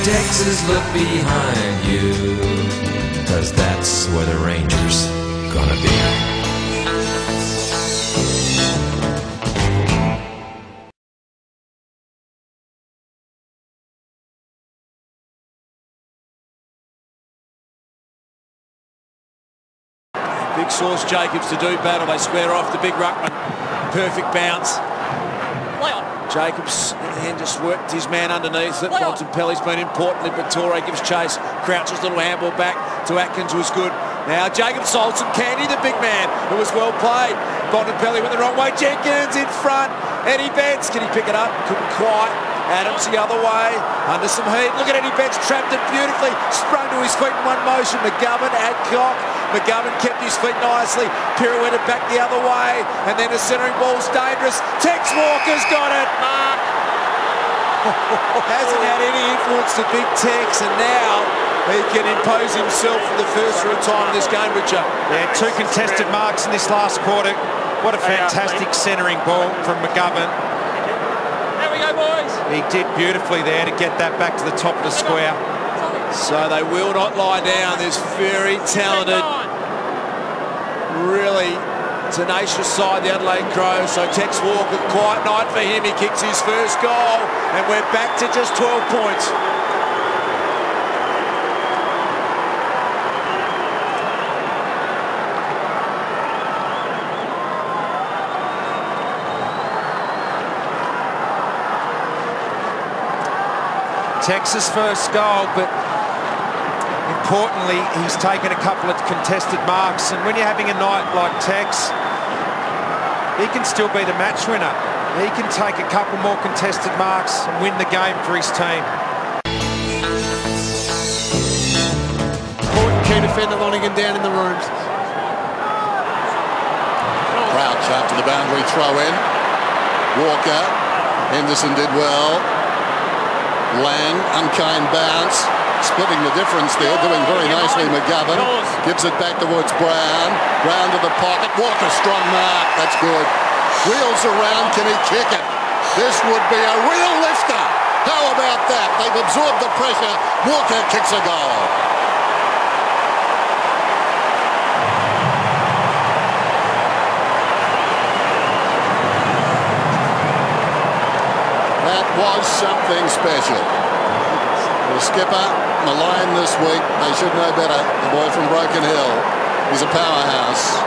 Texas, look behind you, 'cause that's where the Rangers gonna be. Big Sauce Jacobs to do battle. They square off the big ruckman. Perfect bounce. Jacobs in the end just worked his man underneath it. Bontempelli's been important. Liberatore gives chase. Crouches little handball back to Atkins was good. Now Jacobs sold some candy, the big man. It was well played. Bontempelli went the wrong way. Jenkins in front. Eddie Betts, can he pick it up? Couldn't quite. Adams the other way, under some heat. Look at Eddie Betts, trapped it beautifully. Sprung to his feet in one motion. McGovern, Adcock. McGovern kept his feet nicely. Pirouetted back the other way. And then the centering ball's dangerous. Tex Walker's got it. Mark. Hasn't had any influence to Big Tex, and now he can impose himself for the first time in this game, Richard. Yeah, 2 contested marks in this last quarter. What a fantastic centering ball from McGovern. There we go, boys. He did beautifully there to get that back to the top of the square. So they will not lie down. This very talented, really tenacious side, the Adelaide Crows. So Tex Walker, quiet night for him. He kicks his first goal, and we're back to just 12 points. Texas' first goal, but importantly, he's taken a couple of contested marks. And when you're having a night like Tex, he can still be the match winner. He can take a couple more contested marks and win the game for his team. Important key defender Lonergan down in the rooms. Crouch after the boundary throw in. Walker. Henderson did well. Lang, unkind bounce, splitting the difference there, doing very nicely. McGovern gives it back towards Brown. Brown to the pocket. Walker, strong mark. That's good. Wheels around. Can he kick it? This would be a real lifter. How about that? They've absorbed the pressure. Walker kicks a goal. That was something special. The skipper, maligned this week. They should know better. The boy from Broken Hill. He's a powerhouse.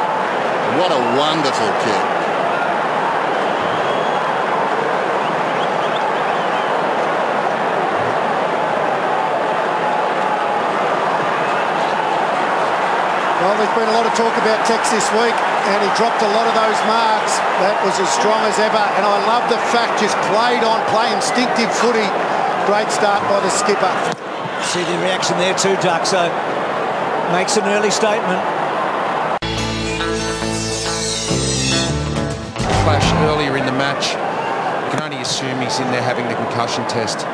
What a wonderful kick. Well, there's been a lot of talk about Tex this week, and he dropped a lot of those marks. That was as strong as ever, and I love the fact just play instinctive footy. Great start by the skipper. See the reaction there too, Duck, so makes an early statement. Flash earlier in the match. You can only assume he's in there having the concussion test.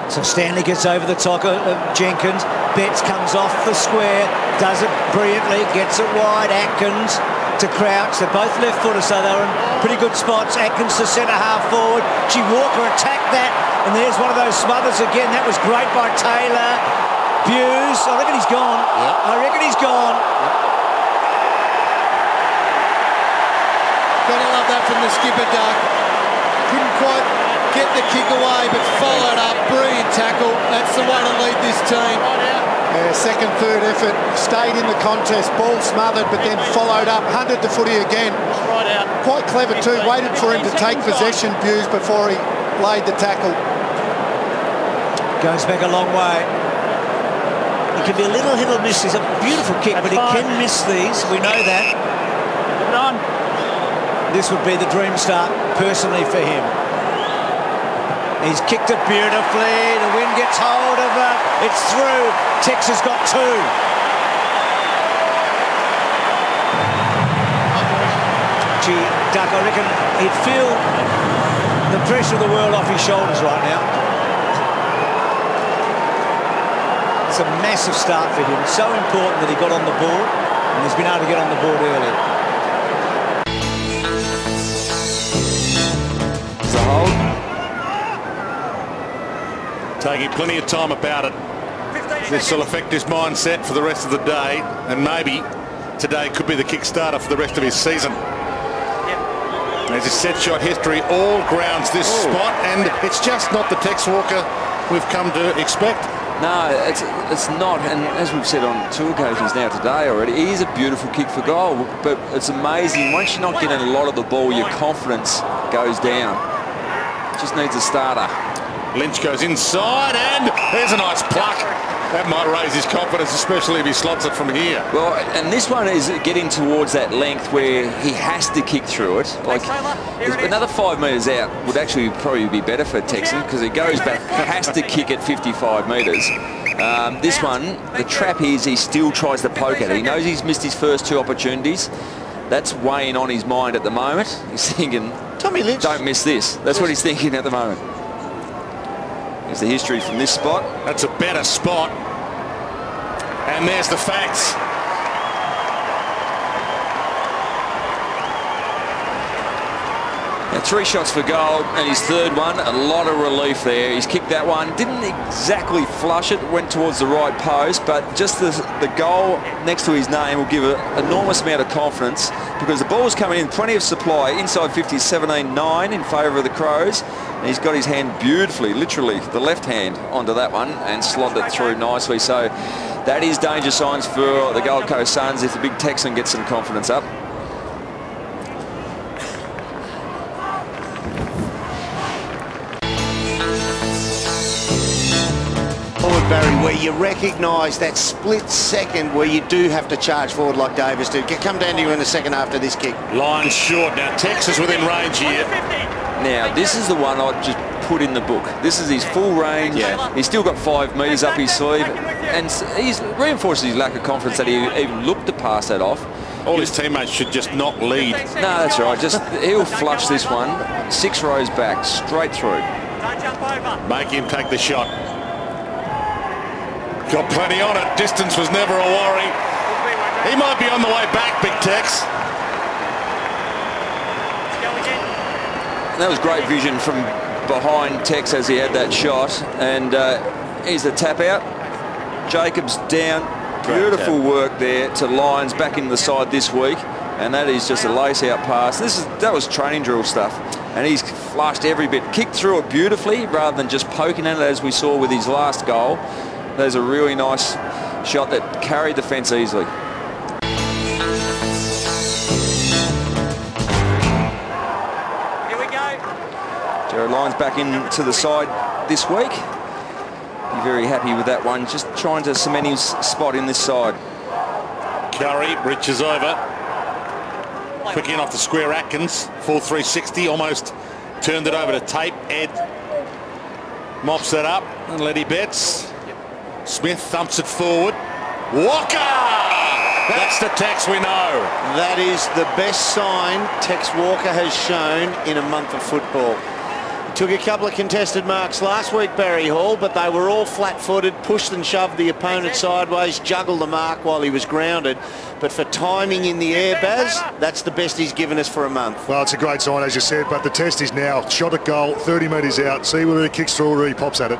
So Stanley gets over the top of Jenkins. Betts comes off the square, does it brilliantly, gets it wide. Atkins to Crouch. They're both left-footers, so they're in pretty good spots. Atkins to centre-half forward. Walker attacked that, and there's one of those smothers again. That was great by Taylor. Buse, I reckon he's gone. Yep. I reckon he's gone. Gotta love that from the skipper, Doug. Couldn't quite get the kick away, but followed up. Brilliant tackle. That's the way to lead this team. Yeah, second, third effort. Stayed in the contest. Ball smothered, but then followed up. Hunted the footy again. Quite clever too. Waited for him to take possession, Buse, before he laid the tackle. Goes back a long way. He can be a little hit or miss. He's a beautiful kick, but he can miss these. We know that. This would be the dream start, personally, for him. He's kicked it beautifully. The wind gets hold of it. It's through. Tex has got 2. Gee, Duck, I reckon he'd feel the pressure of the world off his shoulders right now. It's a massive start for him. It's so important that he got on the board, and he's been able to get on the board early. Taking plenty of time about it. This will affect his mindset for the rest of the day, and maybe today could be the kickstarter for the rest of his season. There's his set shot history, all grounds this spot, and it's just not the Tex Walker we've come to expect. No, it's not, and as we've said on 2 occasions now today already, it is a beautiful kick for goal, but it's amazing. Once you're not getting a lot of the ball, your confidence goes down. Just needs a starter. Lynch goes inside, and there's a nice pluck. That might raise his confidence, especially if he slots it from here. Well, and this one is getting towards that length where he has to kick through it. Like, another 5 metres out would actually probably be better for Texan, because he goes back, has to kick at 55 metres. This one, the trap is he still tries to poke at it. He knows he's missed his first 2 opportunities. That's weighing on his mind at the moment. He's thinking, Tommy Lynch, don't miss this. That's what he's thinking at the moment. Here's the history from this spot. That's a better spot. And there's the facts. Now 3 shots for goal, and his 3rd one, a lot of relief there. He's kicked that one, didn't exactly flush it, went towards the right post, but just the goal next to his name will give an enormous amount of confidence, because the ball's coming in, plenty of supply, inside 50, 17-9 in favour of the Crows. And he's got his hand beautifully, literally the left hand onto that one, and slotted it through nicely. So that is danger signs for the Gold Coast Suns if the big Texan gets some confidence up. Barry, where you recognise that split second where you do have to charge forward like Davis did. Come down to you in the second after this kick. Line short. Now Texas within range here. Now this is the one I'd just put in the book. This is his full range. Yeah. He's still got 5 metres up his sleeve, and he's reinforced his lack of confidence that he even looked to pass that off. All his teammates should just not lead. No, that's right. Just he'll flush this one 6 rows back, straight through. Make him take the shot. Got plenty on it. Distance was never a worry. He might be on the way back, Big Tex. That was great vision from behind Tex as he had that shot. And here's the tap out. Jacobs down. Beautiful work there to Lyons back in the side this week. And that is just a lace-out pass. That was training drill stuff. And he's flushed every bit. Kicked through it beautifully rather than just poking at it as we saw with his last goal. There's a really nice shot that carried the fence easily. Here we go. Jared Lyons back into the side this week. Be very happy with that one. Just trying to cement his spot in this side. Curry reaches over. Quick in off the square Atkins. Full 360. Almost turned it over to Tape. Ed mops that up. And Letty Betts. Smith thumps it forward. Walker! That's the Tex we know. That is the best sign Tex Walker has shown in a month of football. Took a couple of contested marks last week, Barry Hall, but they were all flat-footed, pushed and shoved the opponent sideways, juggled the mark while he was grounded. But for timing in the air, Baz, that's the best he's given us for a month. Well, it's a great sign, as you said, but the test is now shot at goal, 30 metres out, see whether he kicks through or he pops at it.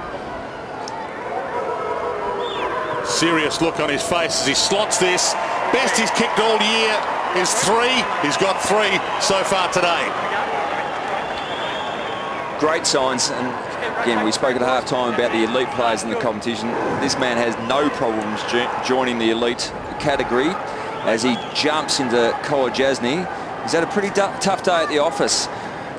Serious look on his face as he slots this. Best he's kicked all year is 3. He's got 3 so far today. Great signs, and again, we spoke at half-time about the elite players in the competition. This man has no problems joining the elite category as he jumps into Kolodjasny. He's had a pretty tough day at the office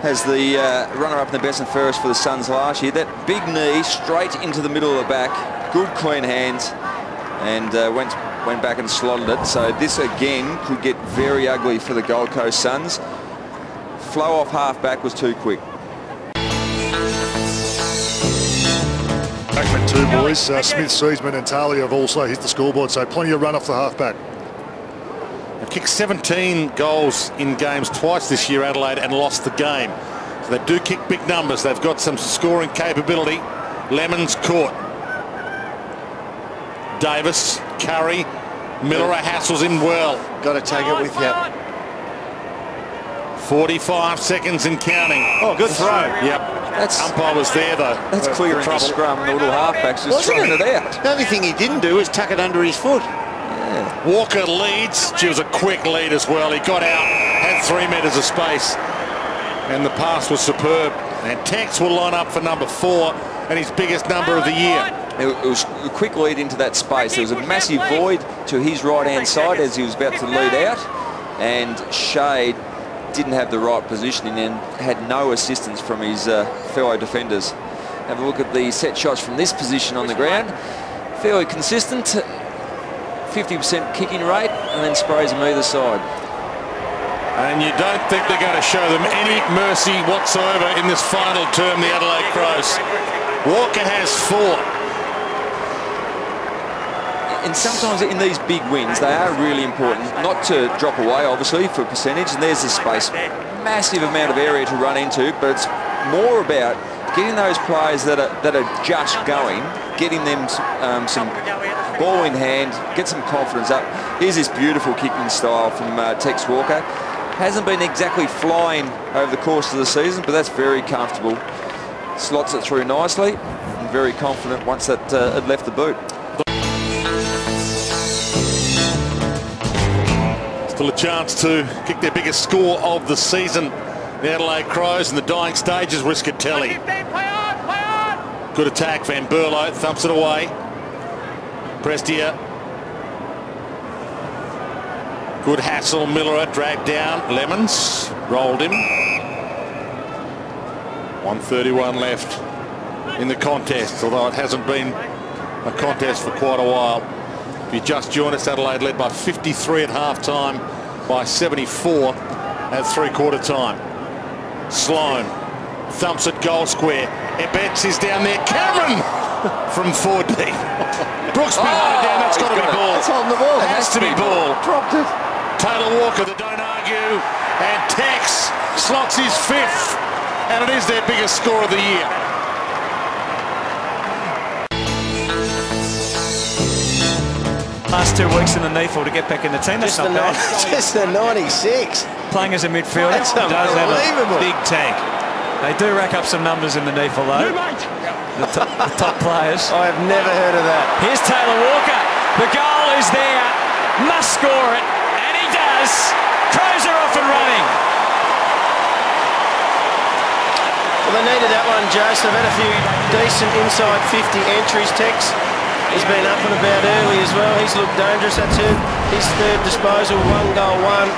as the runner-up in the best and fairest for the Suns last year. That big knee straight into the middle of the back, good clean hands, and went back and slotted it. So this again could get very ugly for the Gold Coast Suns. Flow off half-back was too quick. Backman 2 boys, Smith, Seasman and Talia have also hit the scoreboard, so plenty of run off the half-back. They've kicked 17 goals in games twice this year, Adelaide, and lost the game. So they do kick big numbers. They've got some scoring capability. Lemons caught. Davis, Curry, Miller hassles in well. Got to take it with you. 45 seconds and counting. Oh, good throw. Yep. Umpire was there, though. That's clearing the scrum. The little halfback's just throwing it out. The only thing he didn't do was tuck it under his foot. Walker leads. It was a quick lead as well. He got out, had 3 metres of space, and the pass was superb. And Tex will line up for number 4 and his biggest number of the year. It was a quick lead into that space. There was a massive void to his right-hand side as he was about to lead out, and Shade didn't have the right positioning and had no assistance from his fellow defenders. Have a look at the set shots from this position on the ground. Fairly consistent, 50% kicking rate, and then sprays them either side. And you don't think they're going to show them any mercy whatsoever in this final term, the Adelaide Crows. Walker has 4. And sometimes in these big wins, they are really important. Not to drop away, obviously, for percentage. And there's the space. Massive amount of area to run into, but it's more about getting those players that are just going, getting them some ball in hand, get some confidence up. Here's this beautiful kicking style from Tex Walker. Hasn't been exactly flying over the course of the season, but that's very comfortable. Slots it through nicely, and very confident once that had left the boot. Still a chance to kick their biggest score of the season. The Adelaide Crows in the dying stages. Rischitelli. Good attack. Van Berlo thumps it away. Prestia. Good hassle. Miller dragged down. Lemons rolled him. 1:31 left in the contest, although it hasn't been a contest for quite a while. If you just joined us, Adelaide led by 53 at half-time, by 74 at three-quarter time. Sloan thumps at goal square. Ebets is down there. Cameron from 4D. Brooks behind it down. That's got to be ball. It's on the ball. It has to be ball. Dropped it. Taylor Walker, they don't argue. And Tex slots his 5th. And it is their biggest score of the year. Last 2 weeks in the NEAFL to get back in the team. That's not bad. Just the 96. Playing as a midfielder. That's does have unbelievable. a big tank. They do rack up some numbers in the NEAFL though. The top players. I have never heard of that. Here's Taylor Walker. The goal is there. Must score it. And he does. Crows are off and running. Well, they needed that one, Jace. They've had a few decent inside 50 entries. Tex has been up and about early as well. He's looked dangerous. That's it. His 3rd disposal, 1 goal, 1.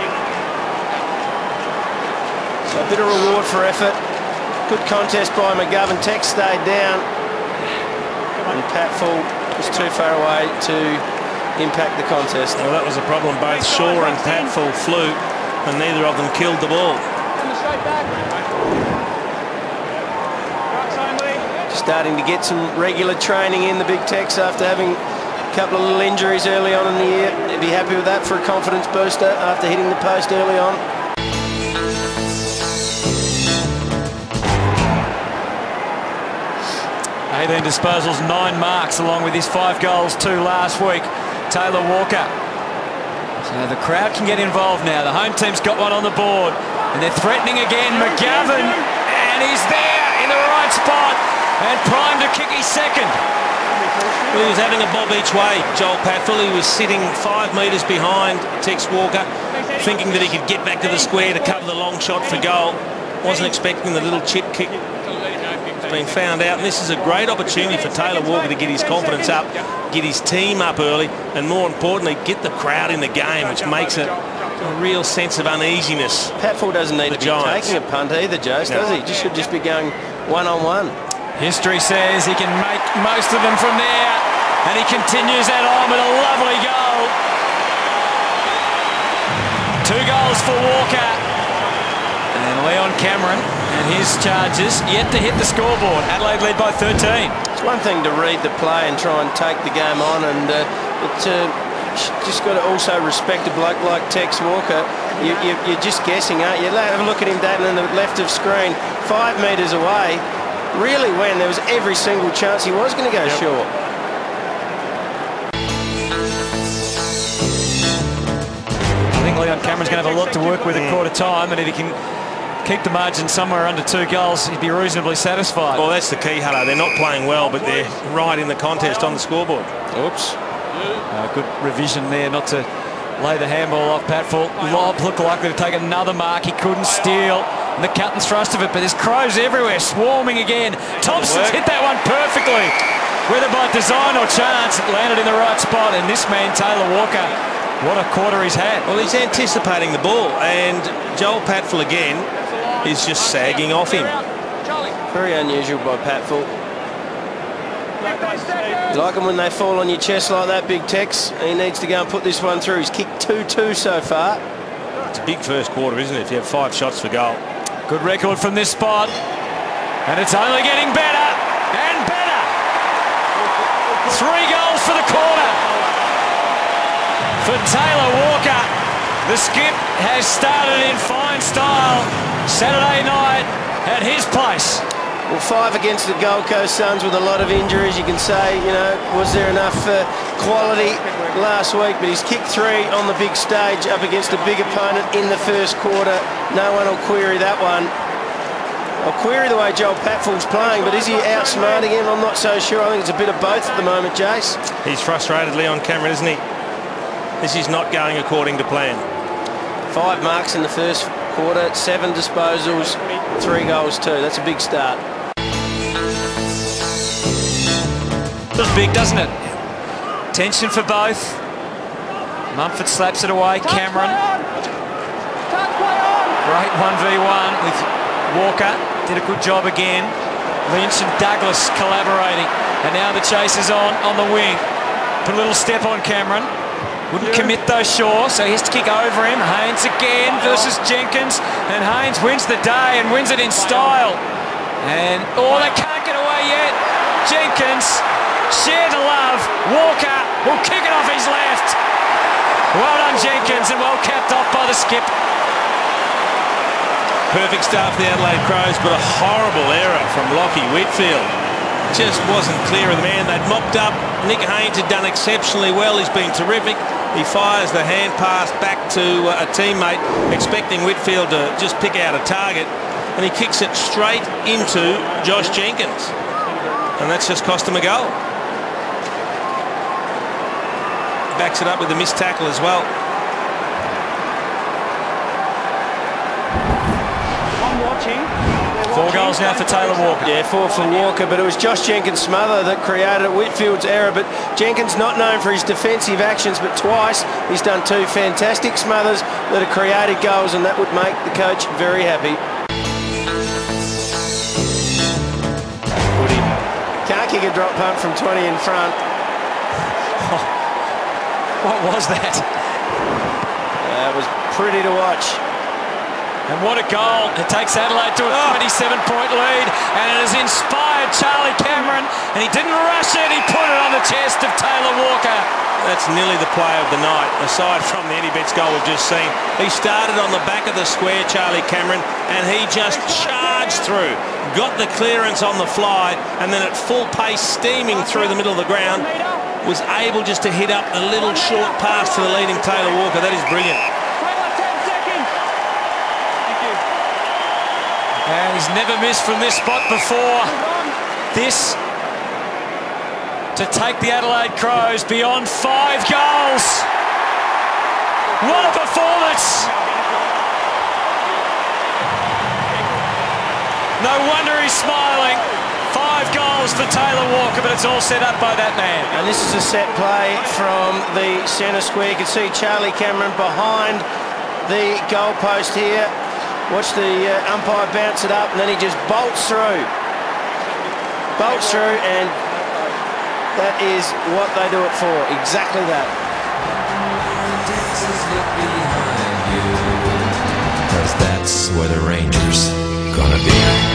So a bit of reward for effort. Good contest by McGovern. Tex stayed down. And Patfull was too far away to impact the contest. Well, that was a problem. Both Shaw and Patfull flew, and neither of them killed the ball. Starting to get some regular training in the big Tex after having a couple of little injuries early on in the year. He'd be happy with that for a confidence booster after hitting the post early on. Disposals, 9 marks, along with his 5 goals, 2 last week. Taylor Walker. So the crowd can get involved now. The home team's got one on the board, and they're threatening again. McGovern, and he's there in the right spot, and primed to kick his 2nd. Well, he was having a bob each way, Joel Patfull. He was sitting 5 metres behind Tex Walker, thinking that he could get back to the square to cover the long shot for goal. Wasn't expecting the little chip kick. Been found out, and this is a great opportunity for Taylor Walker to get his confidence up, get his team up early, and more importantly, get the crowd in the game, which makes it a real sense of uneasiness. Patfull doesn't need to be taking a punt either, Jace, does he? Just should just be going one-on-one. History says he can make most of them from there, and he continues that on with a lovely goal. 2 goals for Walker, and Leon Cameron and his charges yet to hit the scoreboard. Adelaide lead by 13. It's one thing to read the play and try and take the game on, and just got to also respect a bloke like Tex Walker. You're just guessing, aren't you? Have a look at him down on the left of screen, 5 metres away. Really, when there was every single chance he was going to go short. I think Leon Cameron's going to have a lot to work with at quarter time, and if he can keep the margin somewhere under 2 goals, he'd be reasonably satisfied. Well, that's the key, Hutto. They're not playing well, but they're right in the contest on the scoreboard. Oops. Good revision there not to lay the handball off Patfull. Lobb looked likely to take another mark. He couldn't steal the cut and thrust of it, but there's Crows everywhere, swarming again. Thompson's hit that one perfectly. Whether by design or chance, it landed in the right spot, and this man, Taylor Walker, what a quarter he's had. Well, he's anticipating the ball, and Joel Patfull again is just sagging off him. Very unusual by Patfull. You like them when they fall on your chest like that, Big Tex. He needs to go and put this one through. He's kicked 2-2 so far. It's a big first quarter, isn't it, if you have 5 shots for goal. Good record from this spot, and it's only getting better and better. 3 goals for the quarter for Taylor Walker. The skip has started in fine style Saturday night at his place. Well, 5 against the Gold Coast Suns with a lot of injuries. You can say, you know, was there enough quality last week? But he's kicked 3 on the big stage up against a big opponent in the first quarter. No one will query that one. I'll query the way Joel Patfull's playing, but is he outsmarting him? I'm not so sure. I think it's a bit of both at the moment, Jace. He's frustrated, Leon Cameron, isn't he? This is not going according to plan. 5 marks in the first quarter, 7 disposals, 3 goals too. That's a big start. Feels big, doesn't it? Tension for both. Mumford slaps it away. Cameron. Great 1v1 with Walker. Did a good job again. Lynch and Douglas collaborating. And now the chase is on the wing. Put a little step on Cameron. Wouldn't commit though, Shaw, so he has to kick over him. Haynes again versus Jenkins. And Haynes wins the day and wins it in style. And, oh, they can't get away yet. Jenkins, share the love. Walker will kick it off his left. Well done, Jenkins, and well capped off by the skip. Perfect start for the Adelaide Crows, but a horrible error from Lachie Whitfield. Just wasn't clear of the man. They'd mopped up. Nick Haynes had done exceptionally well. He's been terrific. He fires the hand pass back to a teammate, expecting Whitfield to just pick out a target, and he kicks it straight into Josh Jenkins. And that's just cost him a goal. Backs it up with a missed tackle as well. I'm watching. 4 goals now for Taylor Walker. Yeah, 4 for Walker, but it was Josh Jenkins' smother that created Whitfield's error. But Jenkins not known for his defensive actions, but twice he's done 2 fantastic smothers that have created goals, and that would make the coach very happy. Can't kick a drop punt from 20 in front. What was that? It was pretty to watch. And what a goal. It takes Adelaide to a 27-point lead, and it has inspired Charlie Cameron, and he didn't rush it, he put it on the chest of Taylor Walker. That's nearly the play of the night, aside from the Eddie Betts goal we've just seen. He started on the back of the square, Charlie Cameron, and he just charged through, got the clearance on the fly, and then at full pace, steaming through the middle of the ground, was able just to hit up a little short pass to the leading Taylor Walker. That is brilliant. And he's never missed from this spot before. This to take the Adelaide Crows beyond 5 goals. What a performance! No wonder he's smiling. 5 goals for Taylor Walker, but it's all set up by that man. And this is a set play from the centre square. You can see Charlie Cameron behind the goalpost here. Watch the umpire bounce it up, and then he just bolts through. Bolts through, and that is what they do it for. Exactly that. Because that's where the Rangers gonna be.